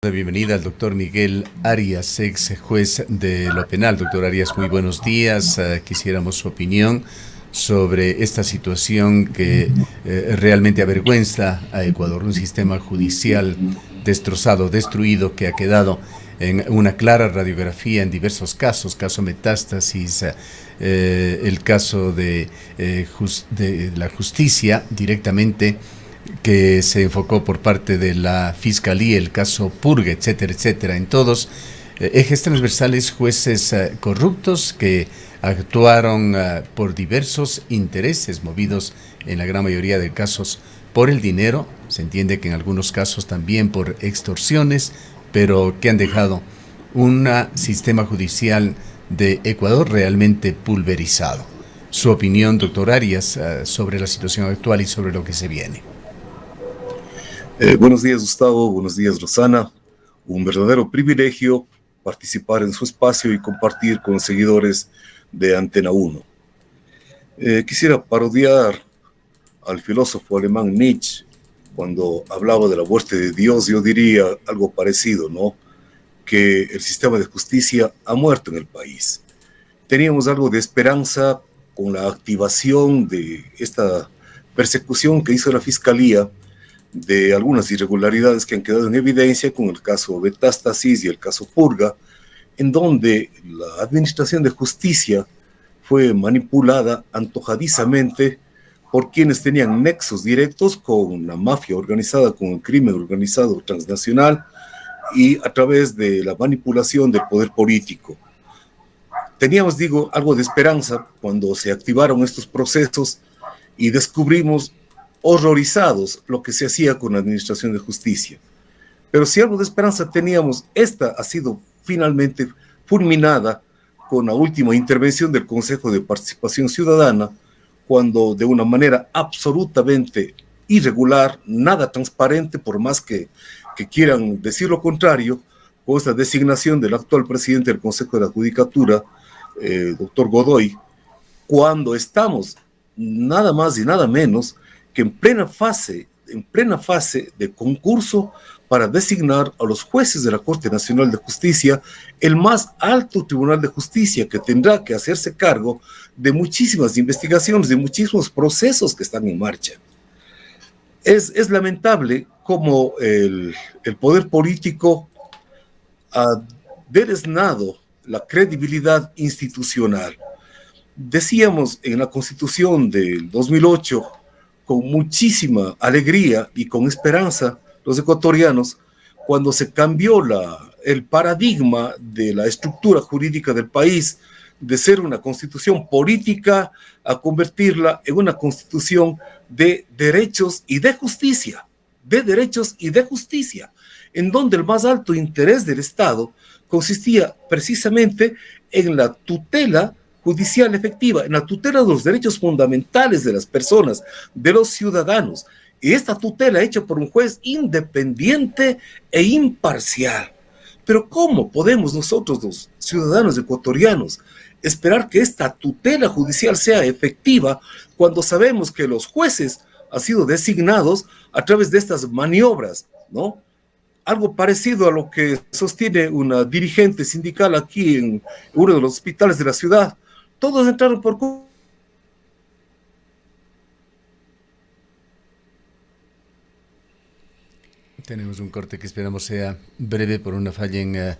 La bienvenida al doctor Miguel Arias, ex juez de lo penal. Doctor Arias, muy buenos días. Quisiéramos su opinión sobre esta situación que realmente avergüenza a Ecuador, un sistema judicial destrozado, destruido, que ha quedado en una clara radiografía en diversos casos, caso Metástasis, el caso de la justicia directamente, que se enfocó por parte de la Fiscalía, el caso Purga, etcétera, etcétera. En todos ejes transversales, jueces corruptos que actuaron por diversos intereses, movidos en la gran mayoría de casos por el dinero, se entiende que en algunos casos también por extorsiones, pero que han dejado un sistema judicial de Ecuador realmente pulverizado. Su opinión, doctor Arias, sobre la situación actual y sobre lo que se viene. Buenos días, Gustavo. Buenos días, Rosana. Un verdadero privilegio participar en su espacio y compartir con seguidores de Antena 1. Quisiera parodiar al filósofo alemán Nietzsche. Cuando hablaba de la muerte de Dios, yo diría algo parecido, ¿no? Que el sistema de justicia ha muerto en el país. Teníamos algo de esperanza con la activación de esta persecución que hizo la Fiscalía de algunas irregularidades que han quedado en evidencia con el caso Metástasis y el caso Purga, en donde la administración de justicia fue manipulada antojadizamente por quienes tenían nexos directos con la mafia organizada, con el crimen organizado transnacional y a través de la manipulación del poder político. Teníamos, digo, algo de esperanza cuando se activaron estos procesos y descubrimos horrorizados lo que se hacía con la administración de justicia. Pero si algo de esperanza teníamos, esta ha sido finalmente fulminada con la última intervención del Consejo de Participación Ciudadana, cuando de una manera absolutamente irregular, nada transparente, por más que quieran decir lo contrario, con esta designación del actual presidente del Consejo de la Judicatura, doctor Godoy, cuando estamos nada más y nada menos que en plena fase de concurso para designar a los jueces de la Corte Nacional de Justicia, el más alto tribunal de justicia que tendrá que hacerse cargo de muchísimas investigaciones, de muchísimos procesos que están en marcha. Es lamentable cómo el poder político ha deleznado la credibilidad institucional. Decíamos en la Constitución del 2008, con muchísima alegría y con esperanza, los ecuatorianos, cuando se cambió el paradigma de la estructura jurídica del país, de ser una constitución política a convertirla en una constitución de derechos y de justicia, en donde el más alto interés del Estado consistía precisamente en la tutela judicial efectiva, en la tutela de los derechos fundamentales de las personas, de los ciudadanos, y esta tutela hecha por un juez independiente e imparcial. Pero ¿cómo podemos nosotros, los ciudadanos ecuatorianos, esperar que esta tutela judicial sea efectiva cuando sabemos que los jueces han sido designados a través de estas maniobras, ¿no? Algo parecido a lo que sostiene una dirigente sindical aquí en uno de los hospitales de la ciudad. Todos entraron por... Tenemos un corte que esperamos sea breve por una falla en el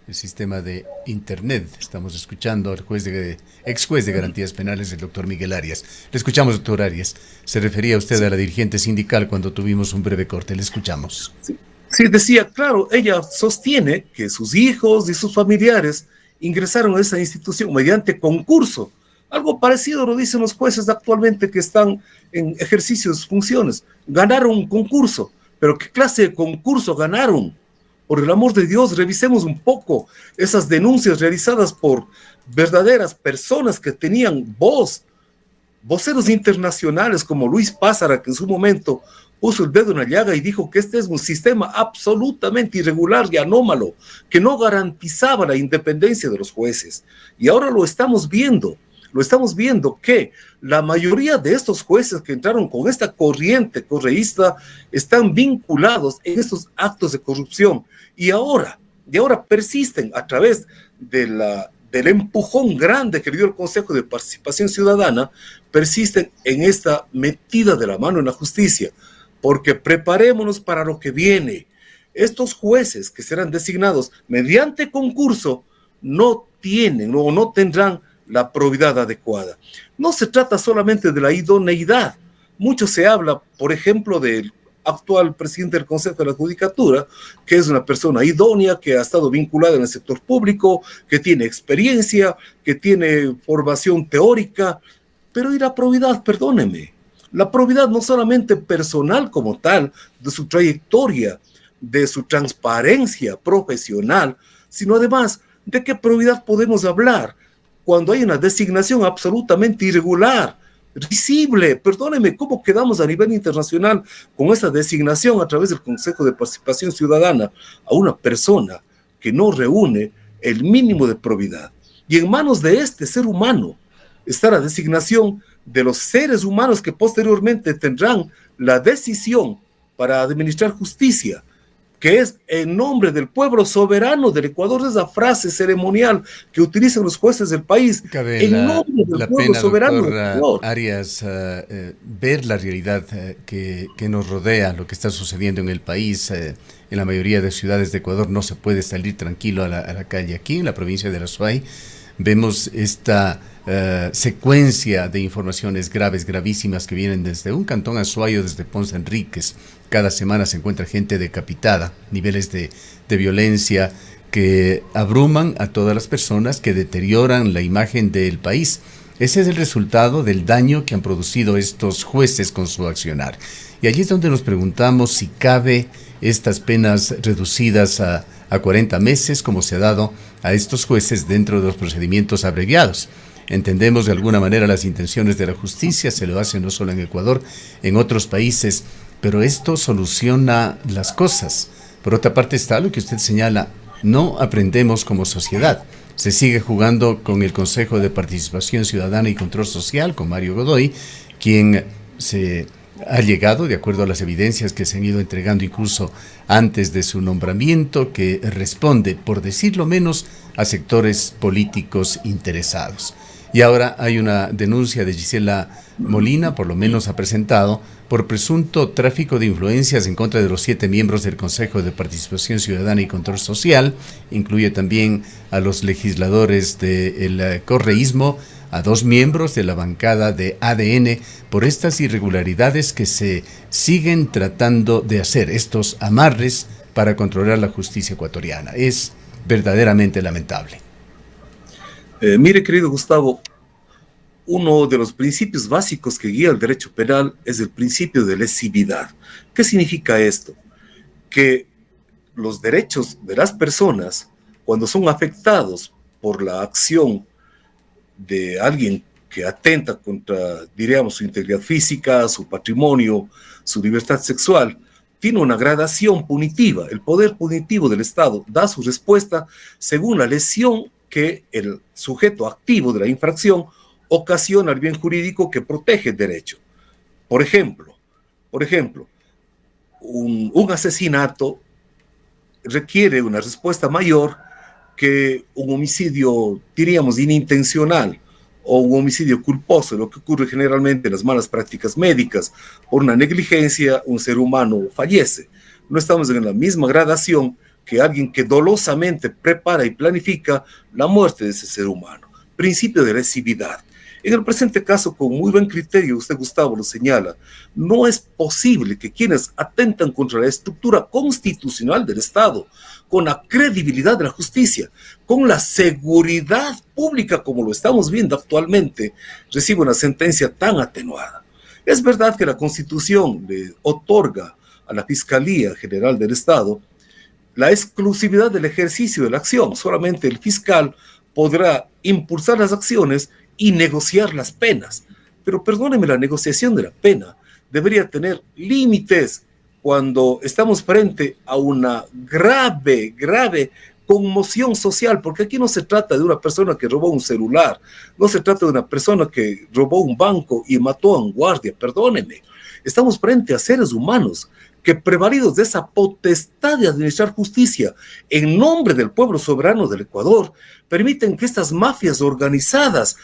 sistema de internet. Estamos escuchando al ex juez de garantías penales, el doctor Miguel Arias. Le escuchamos, doctor Arias. Se refería usted a la dirigente sindical cuando tuvimos un breve corte. Le escuchamos. Sí, decía, claro, ella sostiene que sus hijos y sus familiares ingresaron a esa institución mediante concurso. Algo parecido lo dicen los jueces actualmente que están en ejercicio de sus funciones. Ganaron un concurso, pero ¿qué clase de concurso ganaron? Por el amor de Dios, revisemos un poco esas denuncias realizadas por verdaderas personas que tenían voceros internacionales como Luis Pázara, que en su momento puso el dedo en la llaga y dijo que este es un sistema absolutamente irregular y anómalo, que no garantizaba la independencia de los jueces. Y ahora lo estamos viendo. Lo estamos viendo que la mayoría de estos jueces que entraron con esta corriente correísta están vinculados en estos actos de corrupción y ahora persisten a través del empujón grande que dio el Consejo de Participación Ciudadana, persisten en esta metida de la mano en la justicia, porque preparémonos para lo que viene. Estos jueces que serán designados mediante concurso no tienen o no tendrán la probidad adecuada. No se trata solamente de la idoneidad. Mucho se habla, por ejemplo, del actual presidente del Consejo de la Judicatura, que es una persona idónea, que ha estado vinculada en el sector público, que tiene experiencia, que tiene formación teórica, pero ¿y la probidad? Perdóneme. La probidad no solamente personal como tal, de su trayectoria, de su transparencia profesional, sino además, ¿de qué probidad podemos hablar cuando hay una designación absolutamente irregular, risible? Perdóneme, ¿cómo quedamos a nivel internacional con esta designación a través del Consejo de Participación Ciudadana a una persona que no reúne el mínimo de probidad? Y en manos de este ser humano está la designación de los seres humanos que posteriormente tendrán la decisión para administrar justicia, que es en nombre del pueblo soberano del Ecuador, esa frase ceremonial que utilizan los jueces del país, Cabe en nombre del la pueblo pena, soberano doctor del Ecuador. Arias, ver la realidad que nos rodea, lo que está sucediendo en el país. En la mayoría de ciudades de Ecuador no se puede salir tranquilo a la calle. Aquí, en la provincia de La Suay, vemos esta secuencia de informaciones graves, gravísimas, que vienen desde un cantón Azuayo, desde Ponce Enríquez. Cada semana se encuentra gente decapitada, niveles de violencia que abruman a todas las personas, que deterioran la imagen del país. Ese es el resultado del daño que han producido estos jueces con su accionar. Y allí es donde nos preguntamos si cabe estas penas reducidas a 40 meses, como se ha dado a estos jueces dentro de los procedimientos abreviados. Entendemos de alguna manera las intenciones de la justicia, se lo hace no solo en Ecuador, en otros países, pero esto soluciona las cosas. Por otra parte está lo que usted señala, no aprendemos como sociedad. Se sigue jugando con el Consejo de Participación Ciudadana y Control Social, con Mario Godoy, quien se ha llegado, de acuerdo a las evidencias que se han ido entregando incluso antes de su nombramiento, que responde, por decirlo menos, a sectores políticos interesados. Y ahora hay una denuncia de Gisela Molina, por lo menos ha presentado, por presunto tráfico de influencias en contra de los 7 miembros del Consejo de Participación Ciudadana y Control Social. Incluye también a los legisladores del correísmo, a 2 miembros de la bancada de ADN, por estas irregularidades que se siguen tratando de hacer, estos amarres para controlar la justicia ecuatoriana. Es verdaderamente lamentable. Mire, querido Gustavo, uno de los principios básicos que guía el derecho penal es el principio de lesividad. ¿Qué significa esto? Que los derechos de las personas, cuando son afectados por la acción de alguien que atenta contra, diríamos, su integridad física, su patrimonio, su libertad sexual, tiene una gradación punitiva. El poder punitivo del Estado da su respuesta según la lesión que el sujeto activo de la infracción ocasiona al bien jurídico que protege el derecho. Por ejemplo, un asesinato requiere una respuesta mayor que un homicidio, diríamos, inintencional o un homicidio culposo, lo que ocurre generalmente en las malas prácticas médicas. Por una negligencia, un ser humano fallece. No estamos en la misma gradación que alguien que dolosamente prepara y planifica la muerte de ese ser humano. Principio de lesividad. En el presente caso, con muy buen criterio, usted, Gustavo, lo señala, no es posible que quienes atentan contra la estructura constitucional del Estado, con la credibilidad de la justicia, con la seguridad pública como lo estamos viendo actualmente, reciban una sentencia tan atenuada. Es verdad que la Constitución le otorga a la Fiscalía General del Estado la exclusividad del ejercicio de la acción. Solamente el fiscal podrá impulsar las acciones y negociar las penas. Pero perdóneme, la negociación de la pena debería tener límites cuando estamos frente a una grave conmoción social, porque aquí no se trata de una persona que robó un celular, no se trata de una persona que robó un banco y mató a un guardia, perdónenme. Estamos frente a seres humanos que, prevalidos de esa potestad de administrar justicia en nombre del pueblo soberano del Ecuador, permiten que estas mafias organizadas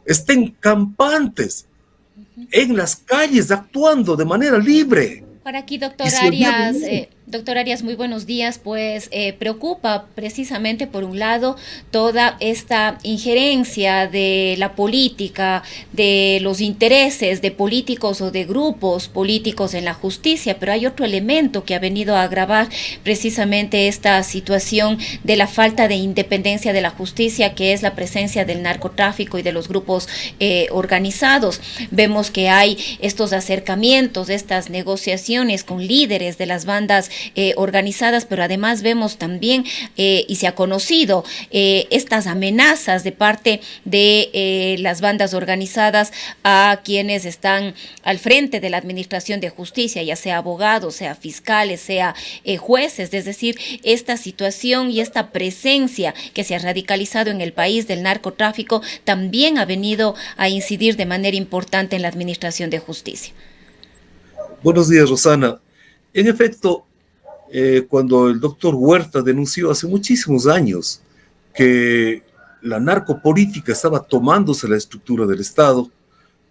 estén campantes en las calles, actuando de manera libre. Por aquí, Y se olvidan de mí. doctor Arias, muy buenos días. Pues preocupa precisamente, por un lado, toda esta injerencia de la política, de los intereses de políticos o de grupos políticos en la justicia, pero hay otro elemento que ha venido a agravar precisamente esta situación de la falta de independencia de la justicia, que es la presencia del narcotráfico y de los grupos organizados. Vemos que hay estos acercamientos, estas negociaciones con líderes de las bandas organizadas, pero además vemos también, y se ha conocido, estas amenazas de parte de las bandas organizadas a quienes están al frente de la administración de justicia, ya sea abogados, sea fiscales, sea jueces. Es decir, esta situación y esta presencia que se ha radicalizado en el país del narcotráfico también ha venido a incidir de manera importante en la administración de justicia. Buenos días, Rosana. En efecto, cuando el doctor Huerta denunció hace muchísimos años que la narcopolítica estaba tomándose la estructura del Estado,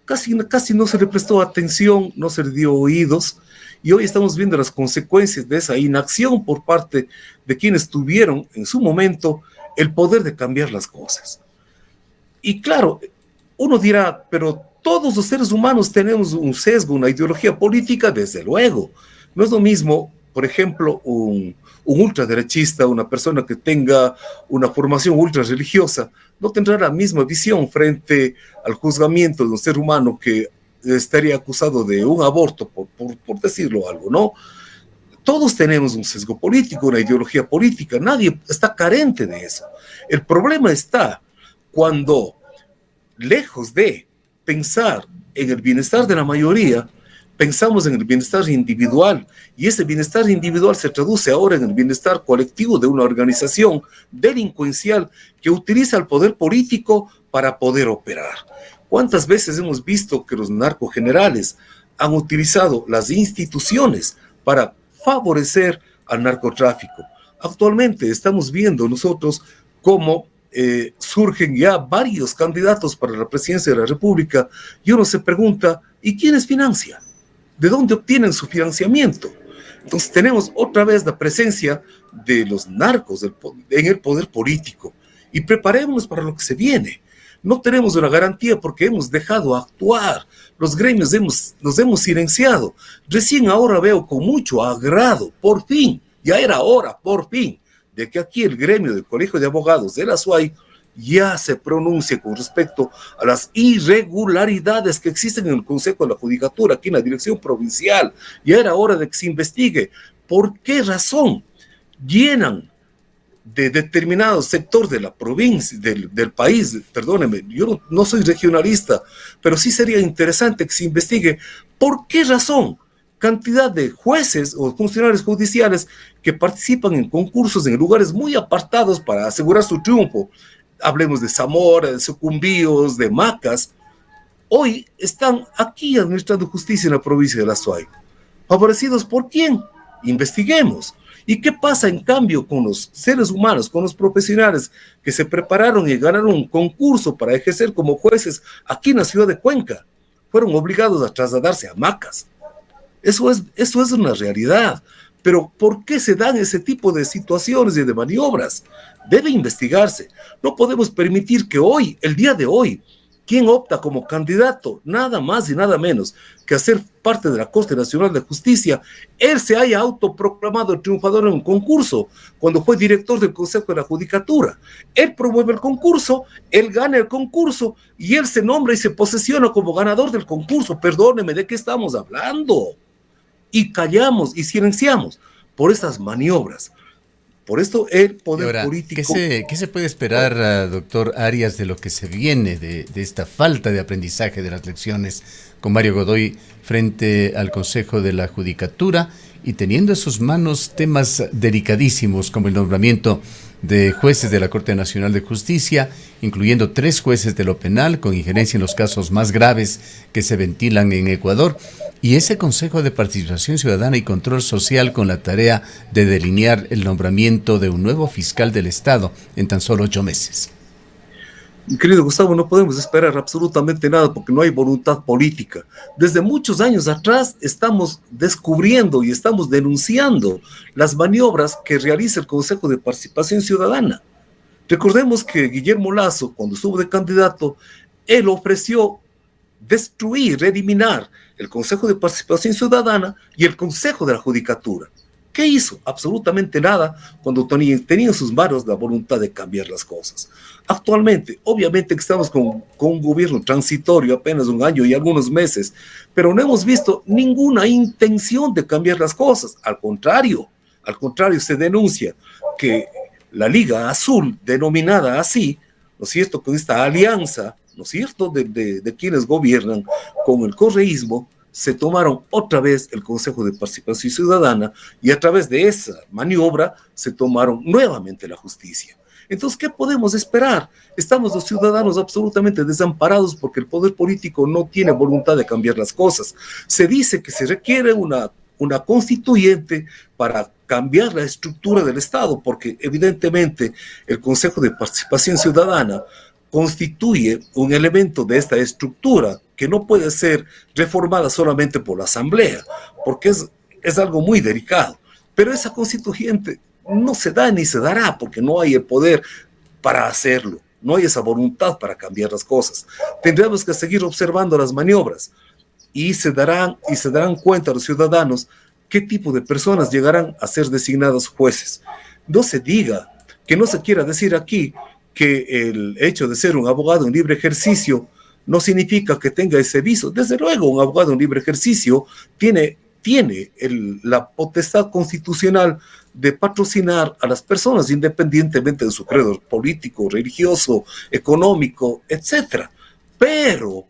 casi no se le prestó atención, no se le dio oídos, y hoy estamos viendo las consecuencias de esa inacción por parte de quienes tuvieron en su momento el poder de cambiar las cosas. Y claro, uno dirá, pero todos los seres humanos tenemos un sesgo, una ideología política, desde luego. No es lo mismo, por ejemplo, un ultraderechista, una persona que tenga una formación ultra religiosa, no tendrá la misma visión frente al juzgamiento de un ser humano que estaría acusado de un aborto, por decirlo algo, ¿no? Todos tenemos un sesgo político, una ideología política, nadie está carente de eso. El problema está cuando, lejos de pensar en el bienestar de la mayoría, pensamos en el bienestar individual, y ese bienestar individual se traduce ahora en el bienestar colectivo de una organización delincuencial que utiliza el poder político para poder operar. ¿Cuántas veces hemos visto que los narcogenerales han utilizado las instituciones para favorecer al narcotráfico? Actualmente estamos viendo nosotros cómo surgen ya varios candidatos para la presidencia de la República, y uno se pregunta, ¿y quiénes financian? ¿De dónde obtienen su financiamiento? Entonces tenemos otra vez la presencia de los narcos en el poder político, y preparémonos para lo que se viene. No tenemos una garantía porque hemos dejado actuar, los gremios nos hemos silenciado. Recién ahora veo con mucho agrado, por fin, ya era hora, por fin, de que aquí el gremio del Colegio de Abogados de la SUAY ya se pronuncie con respecto a las irregularidades que existen en el Consejo de la Judicatura, aquí en la Dirección Provincial. Ya era hora de que se investigue por qué razón llenan de determinado sector de la provincia, del país. Perdóneme, yo no soy regionalista, pero sí sería interesante que se investigue por qué razón cantidad de jueces o funcionarios judiciales que participan en concursos en lugares muy apartados para asegurar su triunfo. Hablemos de Zamora, de Sucumbíos, de Macas, hoy están aquí administrando justicia en la provincia de la SUAY. ¿Favorecidos por quién? Investiguemos. ¿Y qué pasa en cambio con los seres humanos, con los profesionales que se prepararon y ganaron un concurso para ejercer como jueces aquí en la ciudad de Cuenca? Fueron obligados a trasladarse a Macas. Eso es una realidad. Pero ¿por qué se dan ese tipo de situaciones y de maniobras? Debe investigarse. No podemos permitir que hoy, el día de hoy, quien opta como candidato, nada más y nada menos que a ser parte de la Corte Nacional de Justicia, él se haya autoproclamado el triunfador en un concurso cuando fue director del Consejo de la Judicatura. Él promueve el concurso, él gana el concurso y él se nombra y se posesiona como ganador del concurso. Perdóneme, ¿de qué estamos hablando? Y callamos y silenciamos por estas maniobras. Por esto el poder ahora, político... ¿Qué se puede esperar, doctor Arias, de lo que se viene, de esta falta de aprendizaje de las lecciones con Mario Godoy frente al Consejo de la Judicatura y teniendo en sus manos temas delicadísimos como el nombramiento de jueces de la Corte Nacional de Justicia, incluyendo 3 jueces de lo penal con injerencia en los casos más graves que se ventilan en Ecuador, y ese Consejo de Participación Ciudadana y Control Social con la tarea de delinear el nombramiento de un nuevo fiscal del Estado en tan solo 8 meses. Mi querido Gustavo, no podemos esperar absolutamente nada porque no hay voluntad política. Desde muchos años atrás estamos descubriendo y estamos denunciando las maniobras que realiza el Consejo de Participación Ciudadana. Recordemos que Guillermo Lasso, cuando estuvo de candidato, él ofreció destruir, eliminar el Consejo de Participación Ciudadana y el Consejo de la Judicatura. ¿Qué hizo? Absolutamente nada cuando tenía en sus manos la voluntad de cambiar las cosas. Actualmente, obviamente que estamos con un gobierno transitorio, apenas 1 año y algunos meses, pero no hemos visto ninguna intención de cambiar las cosas. Al contrario, se denuncia que la Liga Azul, denominada así, ¿no es cierto?, con esta alianza, ¿no es cierto?, de quienes gobiernan con el correísmo, se tomaron otra vez el Consejo de Participación Ciudadana y a través de esa maniobra se tomaron nuevamente la justicia. Entonces, ¿qué podemos esperar? Estamos los ciudadanos absolutamente desamparados porque el poder político no tiene voluntad de cambiar las cosas. Se dice que se requiere una constituyente para cambiar la estructura del Estado, porque evidentemente el Consejo de Participación Ciudadana constituye un elemento de esta estructura que no puede ser reformada solamente por la Asamblea, porque es algo muy delicado. Pero esa constituyente no se da ni se dará, porque no hay el poder para hacerlo, no hay esa voluntad para cambiar las cosas. Tendremos que seguir observando las maniobras y se darán cuenta los ciudadanos qué tipo de personas llegarán a ser designados jueces. No se diga, que no se quiera decir aquí que el hecho de ser un abogado en libre ejercicio no significa que tenga ese viso. Desde luego, un abogado en libre ejercicio tiene la potestad constitucional de patrocinar a las personas independientemente de su credo político, religioso, económico, etc. Pero,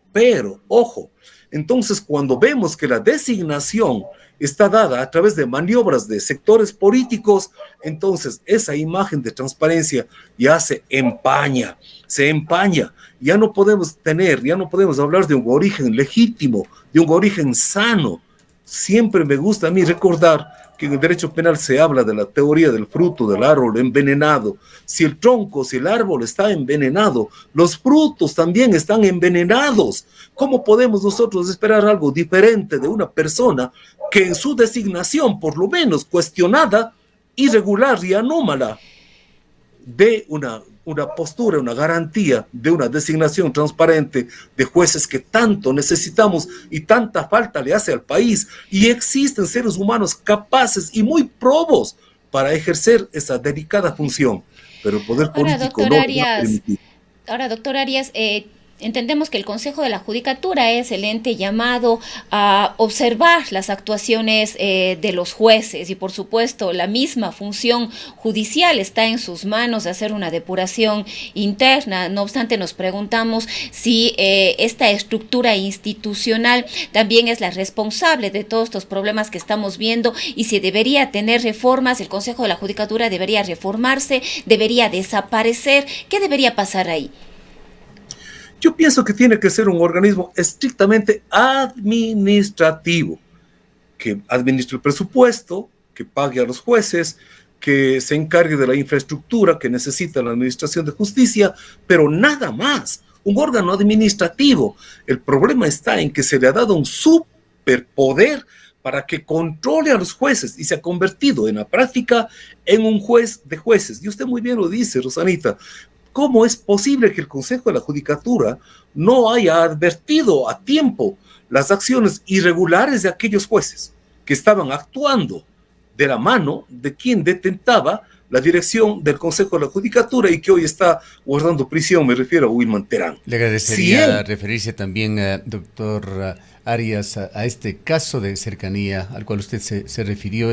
ojo, entonces cuando vemos que la designación está dada a través de maniobras de sectores políticos, entonces esa imagen de transparencia ya se empaña. Ya no podemos hablar de un origen legítimo, de un origen sano. Siempre me gusta a mí recordar que en el derecho penal se habla de la teoría del fruto del árbol envenenado. Si el árbol está envenenado, los frutos también están envenenados. ¿Cómo podemos nosotros esperar algo diferente de una persona que en su designación, por lo menos cuestionada, irregular y anómala, dé una postura, una garantía de una designación transparente de jueces que tanto necesitamos y tanta falta le hace al país? Y existen seres humanos capaces y muy probos para ejercer esa delicada función, pero el poder político no lo va a permitir. Ahora, doctor Arias, entendemos que el Consejo de la Judicatura es el ente llamado a observar las actuaciones de los jueces y, por supuesto, la misma función judicial está en sus manos de hacer una depuración interna. No obstante, nos preguntamos si esta estructura institucional también es la responsable de todos estos problemas que estamos viendo y si debería tener reformas. El Consejo de la Judicatura debería reformarse, debería desaparecer. ¿Qué debería pasar ahí? Yo pienso que tiene que ser un organismo estrictamente administrativo, que administre el presupuesto, que pague a los jueces, que se encargue de la infraestructura que necesita la administración de justicia, pero nada más, un órgano administrativo. El problema está en que se le ha dado un superpoder para que controle a los jueces y se ha convertido en la práctica en un juez de jueces. Y usted muy bien lo dice, Rosanita. ¿Cómo es posible que el Consejo de la Judicatura no haya advertido a tiempo las acciones irregulares de aquellos jueces que estaban actuando de la mano de quien detentaba la dirección del Consejo de la Judicatura y que hoy está guardando prisión? Me refiero a Wilman Terán. Le agradecería referirse también, doctor Arias, a este caso de cercanía al cual usted se refirió,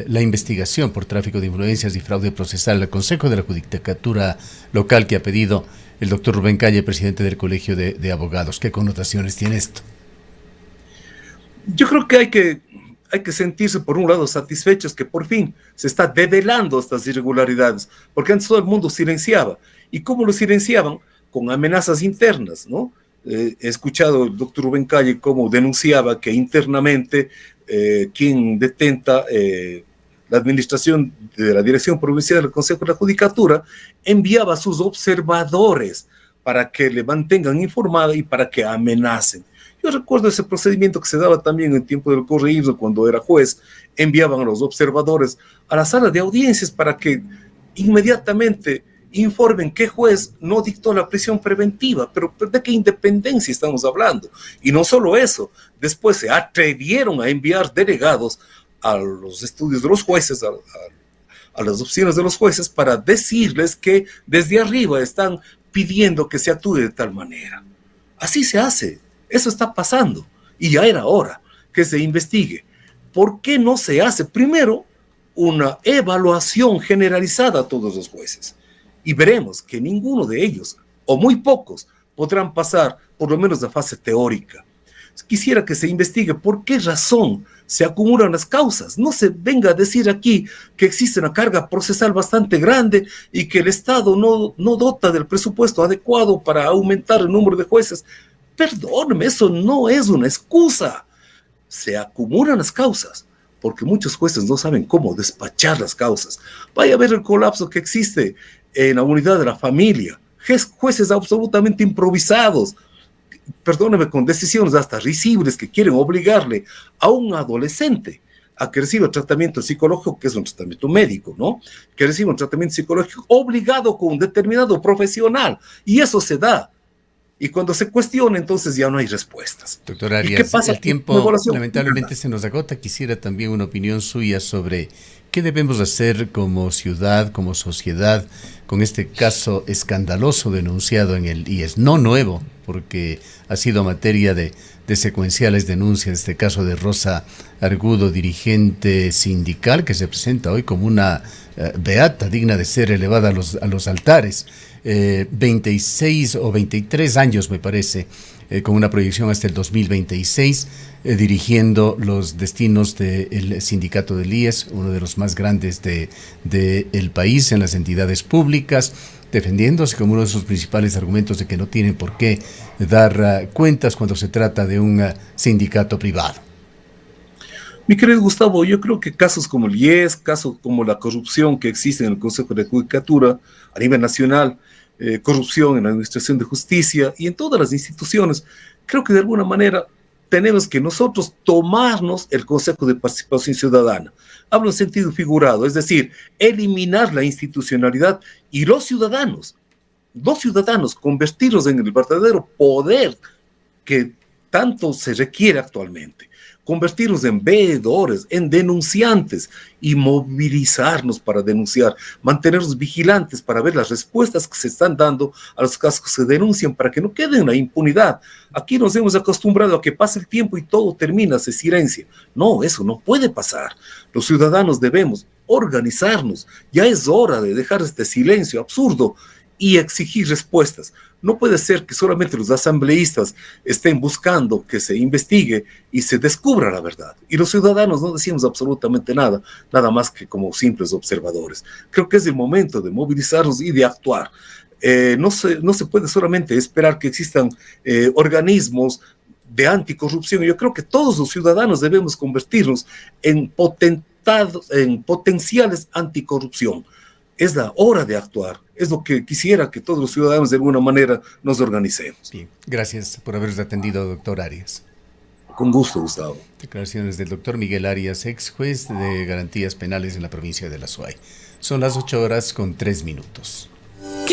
la investigación por tráfico de influencias y fraude procesal al Consejo de la Judicatura local que ha pedido el doctor Rubén Calle, presidente del Colegio de Abogados. ¿Qué connotaciones tiene esto? Yo creo que hay que sentirse por un lado satisfechos que por fin se está develando estas irregularidades, porque antes todo el mundo silenciaba. ¿Y cómo lo silenciaban? Con amenazas internas, ¿no? He escuchado al doctor Rubén Calle cómo denunciaba que internamente quien detenta la administración de la Dirección Provincial del Consejo de la Judicatura enviaba a sus observadores para que le mantengan informada y para que amenacen. Yo recuerdo ese procedimiento que se daba también en el tiempo del correísmo, cuando era juez, enviaban a los observadores a la sala de audiencias para que inmediatamente informen qué juez no dictó la prisión preventiva, pero ¿de qué independencia estamos hablando? Y no solo eso, después se atrevieron a enviar delegados a los estudios de los jueces, a las oficinas de los jueces, para decirles que desde arriba están pidiendo que se actúe de tal manera. Así se hace, eso está pasando, y ya era hora que se investigue. ¿Por qué no se hace primero una evaluación generalizada a todos los jueces? Y veremos que ninguno de ellos, o muy pocos, podrán pasar por lo menos la fase teórica. Quisiera que se investigue por qué razón se acumulan las causas. No se venga a decir aquí que existe una carga procesal bastante grande y que el Estado no dota del presupuesto adecuado para aumentar el número de jueces. Perdóneme, eso no es una excusa. Se acumulan las causas porque muchos jueces no saben cómo despachar las causas. Vaya a ver el colapso que existe en la unidad de la familia. Jueces absolutamente improvisados, perdóneme, con decisiones hasta risibles que quieren obligarle a un adolescente a que reciba tratamiento psicológico, que es un tratamiento médico, ¿no? Que reciba un tratamiento psicológico obligado con un determinado profesional. Y eso se da. Y cuando se cuestiona, entonces ya no hay respuestas. Doctor Arias, ¿qué pasa? El tiempo lamentablemente se nos agota. Quisiera también una opinión suya sobre qué debemos hacer como ciudad, como sociedad, con este caso escandaloso denunciado en el IES. No nuevo, porque ha sido materia de secuenciales denuncias, este caso de Rosa Argudo, dirigente sindical, que se presenta hoy como una beata digna de ser elevada a los altares. 26 o 23 años, me parece, con una proyección hasta el 2026, dirigiendo los destinos del sindicato del IES, uno de los más grandes del país en las entidades públicas, defendiéndose como uno de sus principales argumentos de que no tienen por qué dar cuentas cuando se trata de un sindicato privado. Mi querido Gustavo, yo creo que casos como el IES, casos como la corrupción que existe en el Consejo de Judicatura a nivel nacional, corrupción en la Administración de Justicia y en todas las instituciones, creo que de alguna manera tenemos que nosotros tomarnos el Consejo de Participación Ciudadana. Hablo en sentido figurado, es decir, eliminar la institucionalidad y los ciudadanos, convertirlos en el verdadero poder que tanto se requiere actualmente. Convertirnos en veedores, en denunciantes y movilizarnos para denunciar, mantenernos vigilantes para ver las respuestas que se están dando a los casos que se denuncian para que no quede en la impunidad. Aquí nos hemos acostumbrado a que pase el tiempo y todo termina, se silencia. No, eso no puede pasar. Los ciudadanos debemos organizarnos. Ya es hora de dejar este silencio absurdo y exigir respuestas. No puede ser que solamente los asambleístas estén buscando que se investigue y se descubra la verdad. Y los ciudadanos no decimos absolutamente nada más que como simples observadores. Creo que es el momento de movilizarnos y de actuar. No se puede solamente esperar que existan organismos de anticorrupción. Yo creo que todos los ciudadanos debemos convertirnos en potenciales anticorrupción. Es la hora de actuar. Es lo que quisiera que todos los ciudadanos de alguna manera nos organicemos. Bien, gracias por habernos atendido, doctor Arias. Con gusto, Gustavo. Declaraciones del doctor Miguel Arias, ex juez de garantías penales en la provincia de La Suay. Son las 8:03 minutos.